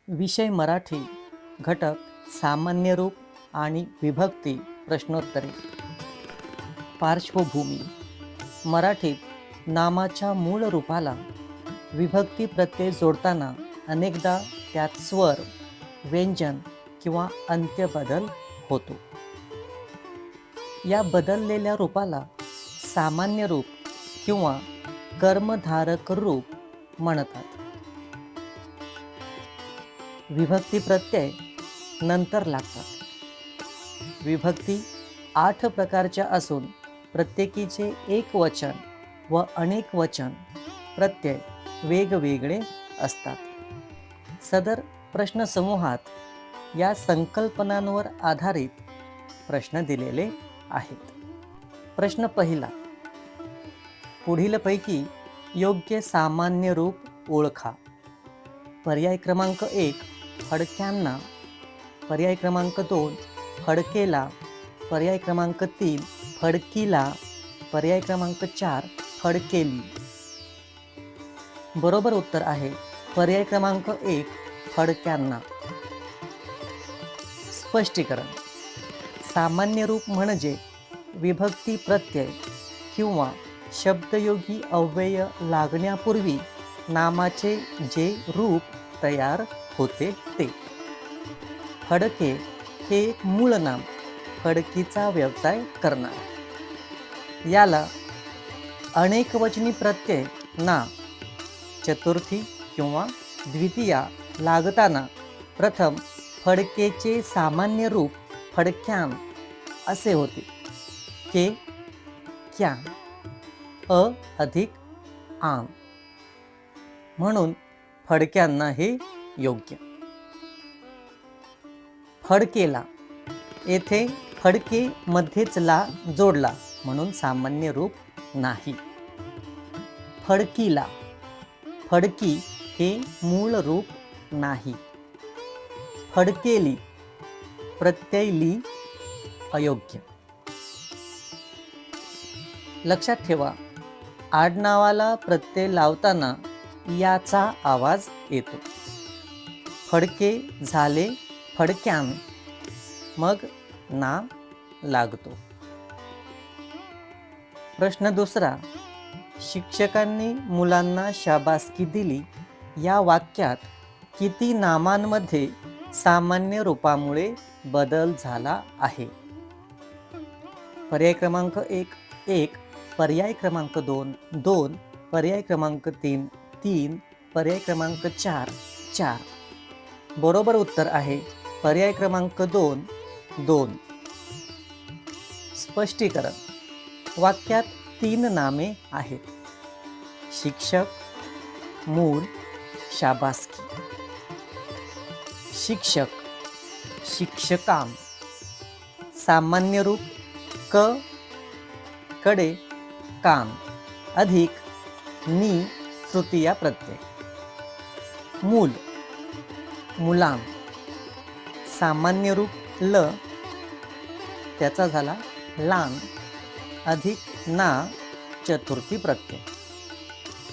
विषय मराठी, घटक सामान्य रूप आणि विभक्ती प्रश्नोत्तरे. पार्श्वभूमी. मराठीत नामाच्या मूळ रूपाला विभक्ती प्रत्यय जोडताना अनेकदा त्यात स्वर, व्यंजन किंवा अंत्य बदल होतो. या बदललेल्या रूपाला सामान्य रूप किंवा कर्मधारक रूप म्हणतात. विभक्ती प्रत्यय नंतर लागतात. विभक्ती 8 प्रकारच्या असून प्रत्येकीचे एक वचन व अनेक वचन प्रत्यय वेगवेगळे असतात. सदर प्रश्नसमूहात या संकल्पनांवर आधारित प्रश्न दिलेले आहेत. प्रश्न पहिला. पुढीलपैकी योग्य सामान्य रूप ओळखा. पर्याय क्रमांक 1 फडक्यांना, पर्याय क्रमांक 2 फडकेला, पर्याय क्रमांक 3 फडकीला, पर्याय क्रमांक 4 फडकेली. बरोबर उत्तर आहे पर्याय क्रमांक 1 फडक्यांना. स्पष्टीकरण. सामान्य रूप म्हणजे विभक्ती प्रत्यय किंवा शब्दयोगी अव्यय लागण्यापूर्वी नामाचे जे रूप तयार होते ते. फडके हे एक मूळ नाम, फडकीचा व्यवसाय करणार. याला अनेकवचनी प्रत्यय ना, चतुर्थी किंवा द्वितीया लागताना प्रथम फडकेचे सामान्य रूप फडक्यान असे होते. के, क्या, अ अधिक आन, म्हणून फडक्यांना हे योग्य. फडकेला, येथे फडके मध्येच ला जोडला म्हणून सामान्य रूप नाही. फडकीला, फडकी हे मूळ रूप नाही. फडकेली, प्रत्यय ली अयोग्य. लक्षात ठेवा, आडनावाला प्रत्यय लावताना याचा आवाज येतो. फडके झाले फडक्यान, मग ना लागतो. प्रश्न दुसरा. शिक्षकांनी मुलांना शाबासकी दिली या वाक्यात किती नामांमध्ये सामान्य रूपामुळे बदल झाला आहे? पर्याय क्रमांक 1 1, पर्याय क्रमांक 2 2, पर्याय क्रमांक 3 3, पर्याय क्रमांक 4 4. बरोबर उत्तर आहे पर्याय क्रमांक 2 2. स्पष्टीकरण. वाक्यात 3 नामे आहेत. शिक्षक, मूल, शाबासकी. शिक्षक, शिक्षकाम. सामान्य रूप क, कडे, कान अधिक नी तृतीया प्रत्यय. मूल, मुलाम. सामान्य रूप ल, त्याचा झाला लान अधिक ना चतुर्थी प्रत्यय.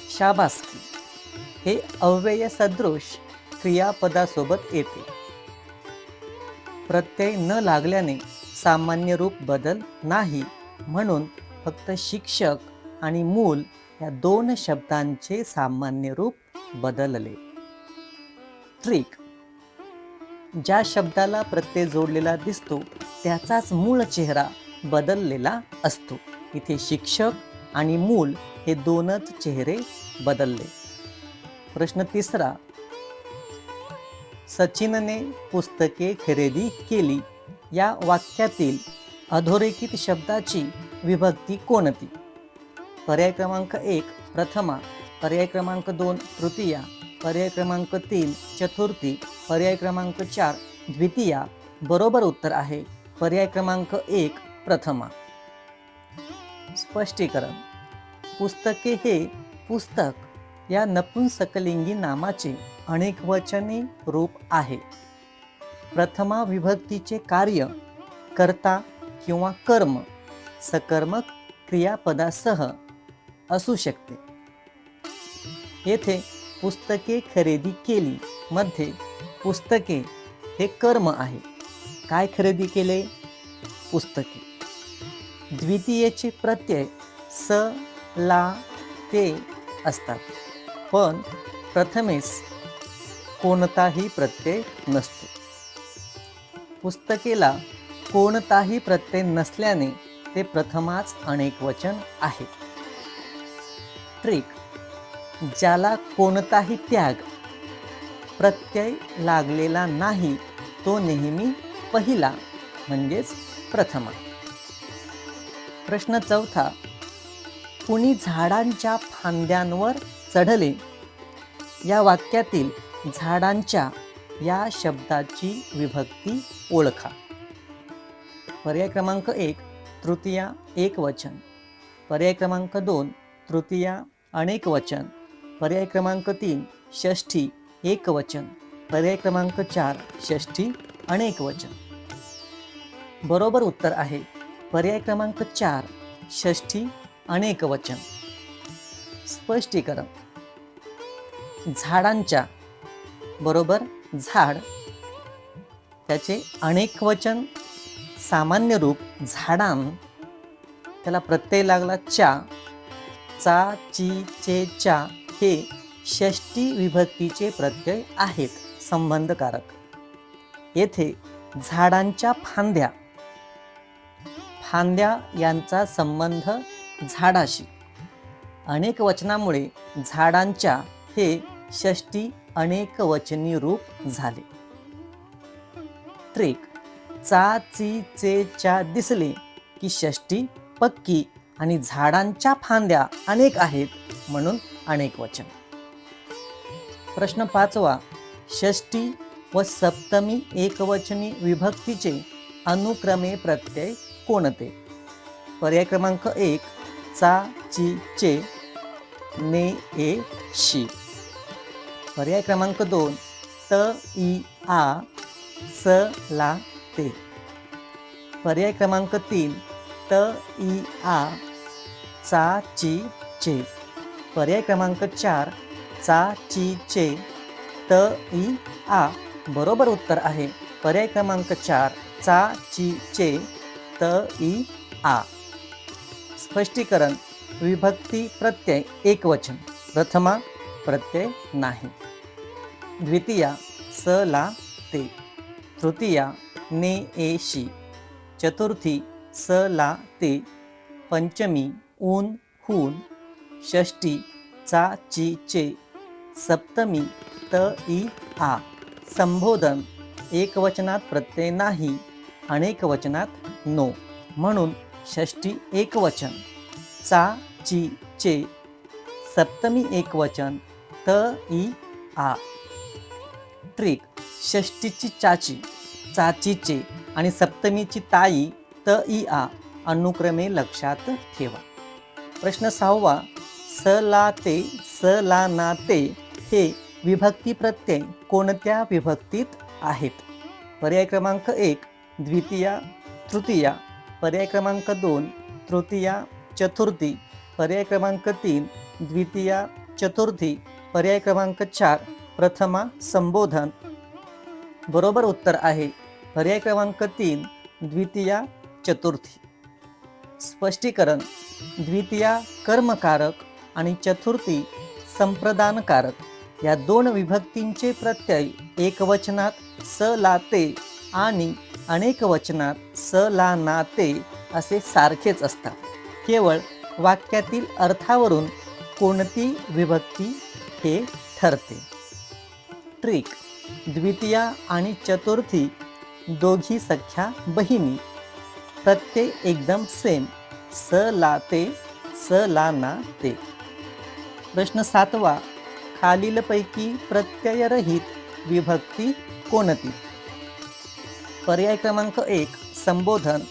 शाबासकी हे अव्यय सदृश क्रियापदासोबत येते. प्रत्यय न लागल्याने सामान्य रूप बदल नाही, म्हणून फक्त शिक्षक आणि मूल या 2 शब्दांचे सामान्य रूप बदलले. ट्रिक. ज्या शब्दाला प्रत्यय जोडलेला दिसतो त्याचाच मूळ चेहरा बदललेला असतो. इथे शिक्षक आणि मूल हे 2च चेहरे बदलले. प्रश्न तिसरा. सचिनने पुस्तके खरेदी केली या वाक्यातील अधोरेखित शब्दाची विभक्ती कोणती? पर्याय क्रमांक 1 प्रथमा, पर्याय क्रमांक 2 तृतीया, पर्याय क्रमांक 3 चतुर्थी, पर्याय क्रमांक 4 द्वितीया. बरोबर उत्तर आहे पर्याय क्रमांक 1 प्रथमा. स्पष्टीकरण. पुस्तके हे पुस्तक या नपुंसकलिंगी नामाचे अनेकवचनी रूप आहे. प्रथमा विभक्तीचे कार्य कर्ता किंवा कर्म सकर्मक क्रियापदासह असू शकते. येथे पुस्तके खरेदी केली मध्ये पुस्तके हे कर्म आहे. काय खरेदी केले? पुस्तके. द्वितीयेचे प्रत्यय स, ला, ते असतात, पण प्रथमेस कोणताही प्रत्यय नसतो. पुस्तकेला कोणताही प्रत्यय नसल्याने ते प्रथमाच अनेकवचन आहे. ट्रिक: ज्याला कोणताही त्याग प्रत्यय लागलेला नाही तो नेहमी पहिला म्हणजेच प्रथमा. प्रश्न चौथा. कुणी झाडांच्या फांद्यांवर चढले या वाक्यातील झाडांच्या या शब्दाची विभक्ती ओळखा. पर्याय क्रमांक 1 तृतीया एकवचन, पर्याय क्रमांक 2 तृतीया अनेकवचन, पर्याय क्रमांक 3 षष्ठी एकवचन, पर्याय क्रमांक 4 षष्ठी अनेकवचन. बरोबर उत्तर आहे पर्याय क्रमांक 4 षष्ठी अनेकवचन. स्पष्टीकरण: झाडांच्या बरोबर झाड, त्याचे अनेकवचन सामान्य रूप झाडां, त्याला प्रत्यय लागला चा, चा, ची, चे, चा हे षष्ठी विभक्तीचे प्रत्यय आहेत संबंधकारक. येथे झाडांच्या फांद्या, फांद्या यांचा संबंध झाडाशी. अनेक वचनामुळे झाडांच्या हे षष्ठी अनेकवचनी रूप झाले. ट्रिक: चा, ची, चे, चा दिसले की षष्ठी पक्की आणि झाडांच्या फांद्या अनेक आहेत म्हणून अनेकवचन. प्रश्न 5वा. षष्ठी व सप्तमी एकवचनी विभक्तीचे अनुक्रमे प्रत्यय कोणते? पर्याय क्रमांक 1 चा, ची, चे, ने, ए, शी, पर्याय क्रमांक 2 त, ई, आ, स, ला, ते, पर्याय क्रमांक 3 त, ई, आ, चा, ची, चे, पर्याय क्रमांक 4 चा, ची, चे, त, ई, आ. बरोबर उत्तर आहे पर्याय क्रमांक 4 चा, ची, चे, त, ई, आ. स्पष्टीकरण: विभक्ती प्रत्यय एकवचन, प्रथमा प्रत्यय नाही. द्वितीया स, ला, ते, तृतीया ने, ए, शी, चतुर्थी स, ला, ते, पंचमी ऊन, हून, षष्ठी चा, ची, चे, सप्तमी त, ई, आ. संबोधन एकवचनात प्रत्यय नाही, अनेकवचनात नो म्हणून षष्ठी एकवचन चा, ची, चे, सप्तमी एकवचन त, ई, आ. ट्रिक: षष्ठीची चाची, चाचीचे आणि सप्तमीची ताई त, ई, आ अनुक्रमे लक्षात ठेवा. प्रश्न 6वा. स, ला, ते, स, ला, ना, ते हे विभक्ती प्रत्यय कोणत्या विभक्तीत आहेत? पर्याय क्रमांक 1 द्वितीया तृतीया, पर्याय क्रमांक 2 तृतीया चतुर्थी, पर्याय क्रमांक 3 द्वितीया चतुर्थी, पर्याय क्रमांक 4 प्रथमा संबोधन. बरोबर उत्तर आहे पर्याय क्रमांक 3 द्वितीया चतुर्थी. स्पष्टीकरण: द्वितीया कर्मकारक आणि चतुर्थी संप्रदानकारक या दोन विभक्तींचे प्रत्यय एकवचनात स, ला, ते आणि अनेकवचनात स, ला, ना, ते असे सारखेच असतात. केवळ वाक्यातील अर्थावरून कोणती विभक्ती हे ठरते. ट्रिक: द्वितीया आणि चतुर्थी दोघी सख्या बहिणी, प्रत्यय एकदम सेम, स, ला, ते, स, ला, ना, ते. प्रश्न 7वा. खालीलपैकी प्रत्ययरहित विभक्ती कोणती? पर्याय क्रमांक 1 संबोधन,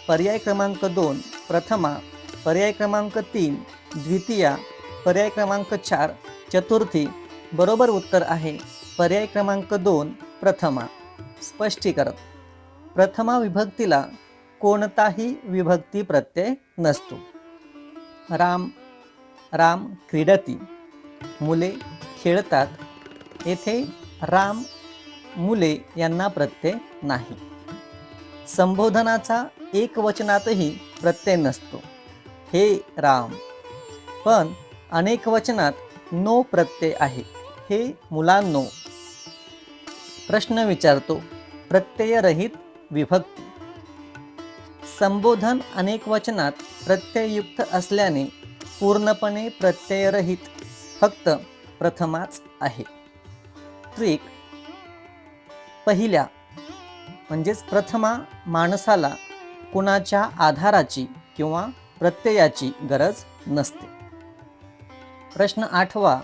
पर्याय क्रमांक 2 प्रथमा, पर्याय क्रमांक 3 द्वितीया, पर्याय क्रमांक 4 चतुर्थी. बरोबर उत्तर आहे पर्याय क्रमांक 2 प्रथमा. स्पष्टीकरण: प्रथमा विभक्तीला कोणताही विभक्ती प्रत्यय नसतो. राम, राम क्रीडती, मुले खेळतात. येथे राम मुले यांना प्रत्यय नाही. संबोधनाचा एकवचनातही प्रत्यय नसतो. हे राम. पण अनेक वचनात नो प्रत्यय आहे. हे मुलांनो. प्रश्न विचारतो, प्रत्ययरहित विभक्ती. संबोधन अनेक वचनात प्रत्यययुक्त असल्याने पूर्णपणे प्रत्ययरहित फक्त प्रथमाच आहे. ट्रिक. पहिल्या म्हणजेच प्रथमा माणसाला कुणाच्या आधाराची किंवा प्रत्ययाची गरज नसते. प्रश्न 8वा.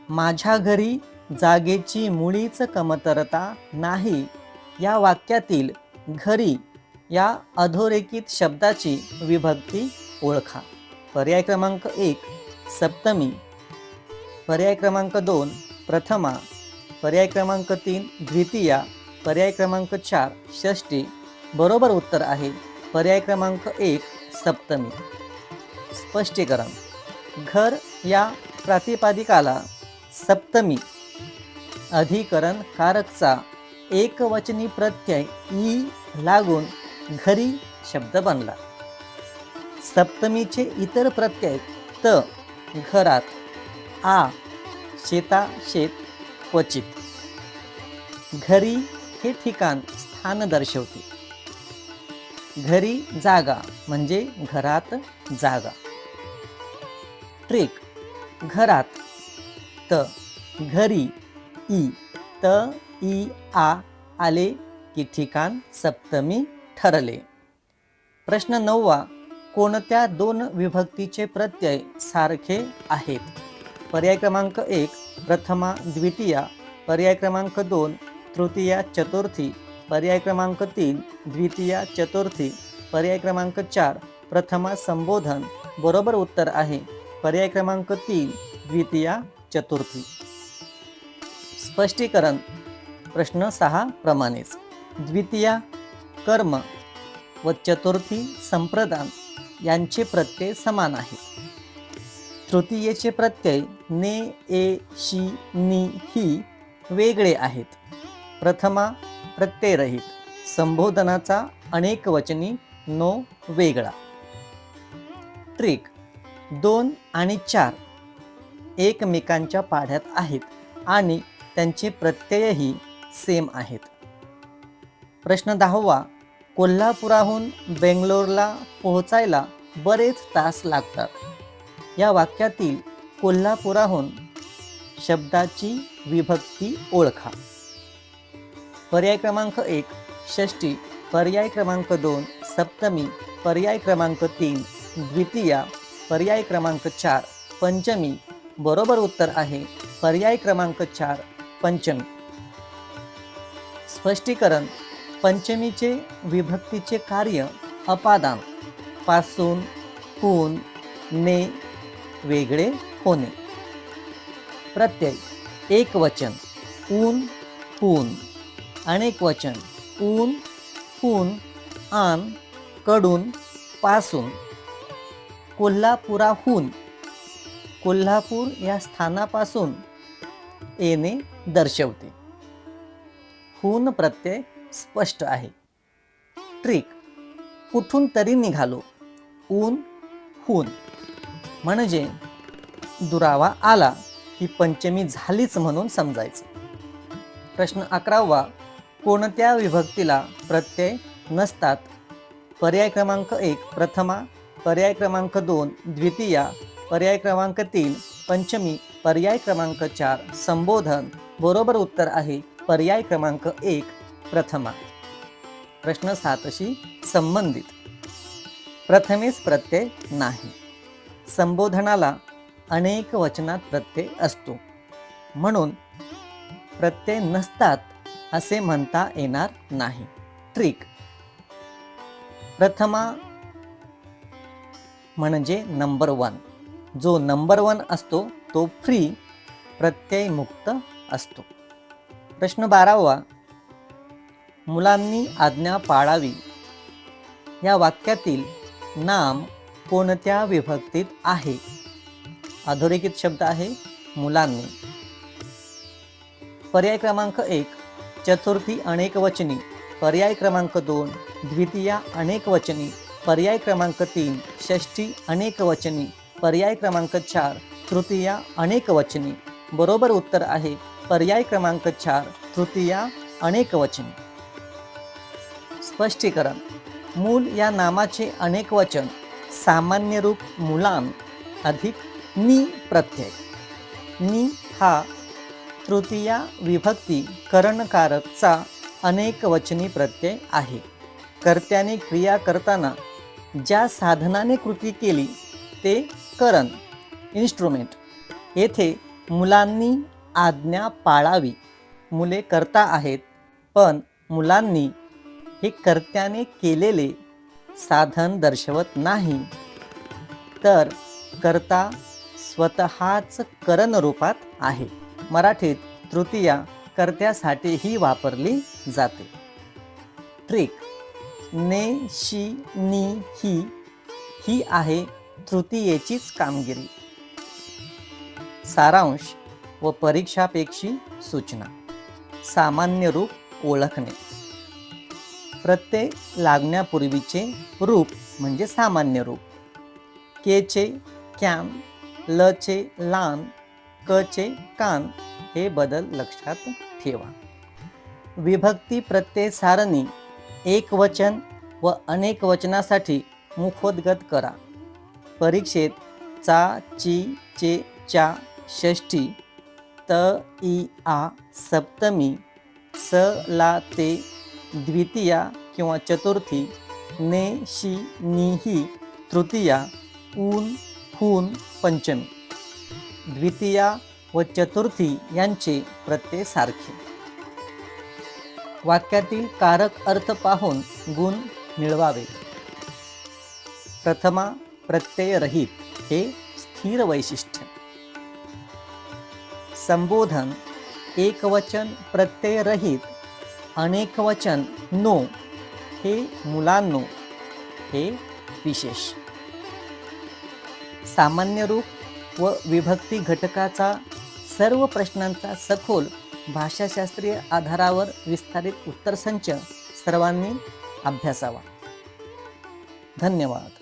माझ्या घरी जागेची मुळीच कमतरता नाही या वाक्यातील घरी या अधोरेखित शब्दाची विभक्ती ओळखा. पर्याय क्रमांक 1 सप्तमी, पर्याय क्रमांक 2 प्रथमा, पर्याय क्रमांक 3 द्वितीया, पर्याय क्रमांक 4 षष्टी. बरोबर उत्तर आहे पर्याय क्रमांक 1 सप्तमी. स्पष्टीकरण. घर या प्रातिपदिकाला सप्तमी अधिकरण कारकचा एकवचनी प्रत्यय ई लागून घरी शब्द बनला. सप्तमीचे इतर प्रत्यय त, घरात, आ, शेता, शेत, क्वचित. घरी हे ठिकाण स्थान दर्शवते. घरी जागा म्हणजे घरात जागा. ट्रिक. घरात त, घरी ई, त ई आ आले की ठिकाण सप्तमी ठरले. प्रश्न 9वा. कोणत्या दोन विभक्तीचे प्रत्यय सारखे आहेत? पर्याय क्रमांक 1 प्रथमा द्वितीया, पर्याय क्रमांक 2 तृतीया चतुर्थी, पर्याय क्रमांक 3 द्वितीया चतुर्थी, पर्याय क्रमांक 4 प्रथमा संबोधन. बरोबर उत्तर आहे पर्याय क्रमांक 3 द्वितीया चतुर्थी. स्पष्टीकरण. प्रश्न 6 प्रमाणेच. द्वितीया कर्म व चतुर्थी संप्रदान यांचे प्रत्यय समान आहेत. तृतीयेचे प्रत्यय ने, ए, शी, नी, ही वेगळे आहेत. प्रथमा प्रत्ययरहित. संबोधनाचा अनेक वचनी नो वेगळा. ट्रिक. 2 आणि 4 एकमेकांच्या पाढ्यात आहेत आणि त्यांचे प्रत्ययही सेम आहेत. प्रश्न 10वा. कोल्हापुराहून बेंगलोरला पोहोचायला बरेच तास लागतात. या वाक्यातील कोल्हापुराहून शब्दाची विभक्ती ओळखा. पर्याय क्रमांक 1 षष्टी, पर्याय क्रमांक 2 सप्तमी, पर्याय क्रमांक 3 द्वितीया, पर्याय क्रमांक 4 पंचमी. बरोबर उत्तर आहे पर्याय क्रमांक 4 पंचमी. स्पष्टीकरण. पंचमीचे विभक्तीचे कार्य अपादान, पासून, हून, ने, वेगळे होणे. प्रत्यय एक वचन ऊन, हून. अनेक वचन ऊन, हून, आन, कडून, पासून. कोल्हापुराहून कोल्हापूर या स्थानापासून येणे दर्शवते. हून प्रत्यय स्पष्ट आहे. ट्रिक. कुठून तरी निघालो. ऊन, हून म्हणजे दुरावा आला की पंचमी झालीच म्हणून समजायचं. प्रश्न 11वा. कोणत्या विभक्तीला प्रत्यय नसतात? पर्याय क्रमांक 1 प्रथमा, पर्याय क्रमांक 2 द्वितीया, पर्याय क्रमांक 3 पंचमी, पर्याय क्रमांक 4 संबोधन. बरोबर उत्तर आहे पर्याय क्रमांक 1 प्रथमा. प्रश्न 7शी संबंधित. प्रथमेस प्रत्यय नाही. संबोधनाला अनेक वचनात प्रत्यय असतो म्हणून प्रत्यय नसतात असे म्हणता येणार नाही. ट्रिक. प्रथमा म्हणजे नंबर 1. जो नंबर 1 असतो तो फ्री प्रत्यय मुक्त असतो. प्रश्न 12वा. मुलांनी आज्ञा पाळावी या वाक्यातील नाम कोणत्या विभक्तीत आहे? अधोरेखित शब्द आहे मुलांनी. पर्याय क्रमांक 1 चतुर्थी अनेकवचनी पर्याय क्रमांक 2, द्वितीया अनेकवचनी पर्याय क्रमांक 3, षष्ठी अनेकवचनी पर्याय क्रमांक 4, तृतीया अनेकवचनी. बरोबर उत्तर आहे पर्याय क्रमांक 4, तृतीया अनेकवचनी. स्पष्टीकरण. मूल या नामाचे अनेकवचन सामान्य रूप मुलान अधिक नी प्रत्यय. नी हा तृतीया विभक्ती करणकारकचा अनेकवचनी प्रत्यय आहे. कर्त्याने क्रिया करताना ज्या साधनाने कृती केली ते करण इन्स्ट्रुमेंट. येथे मुलांनी आज्ञा पाळावी. मुले कर्ता आहेत, पण मुलांनी हे कर्त्याने केलेले साधन दर्शवत नाही, तर कर्ता स्वतःच करण रूपात आहे. मराठीत तृतीया कर्त्यासाठीही वापरली जाते. ट्रिक. ने, शी, नी, ही आहे तृतीयेचीच कामगिरी. सारांश व परीक्षापेक्षी सूचना. सामान्य रूप ओळखणे. प्रत्यय लागण्यापूर्वीचे रूप म्हणजे सामान्य रूप. केचे कॅन, लचे लान, कचे कान हे बदल लक्षात ठेवा. विभक्ती प्रत्यय सारणी एकवचन व अनेक वचनासाठी मुखोद्गत करा. परीक्षेत चा, ची, चे, च्या षष्ठी, त, इ, आ सप्तमी, स, ला, ते द्वितीया किंवा चतुर्थी, ने, शी, नी, ही तृतीया, ऊन, हून पंचमी. द्वितीया व चतुर्थी यांचे प्रत्यय सारखे. वाक्यातील कारक अर्थ पाहून गुण मिळवावे. प्रथमा प्रत्ययरहित हे स्थिर वैशिष्ट्य. संबोधन एकवचन प्रत्ययरहित, अनेकवचन नो हे मुलांनो हे विशेष. सामान्य रूप व विभक्ती घटकाचा सर्व प्रश्नांचा सखोल भाषाशास्त्रीय आधारावर विस्तारित उत्तरसंच सर्वांनी अभ्यासावा. धन्यवाद.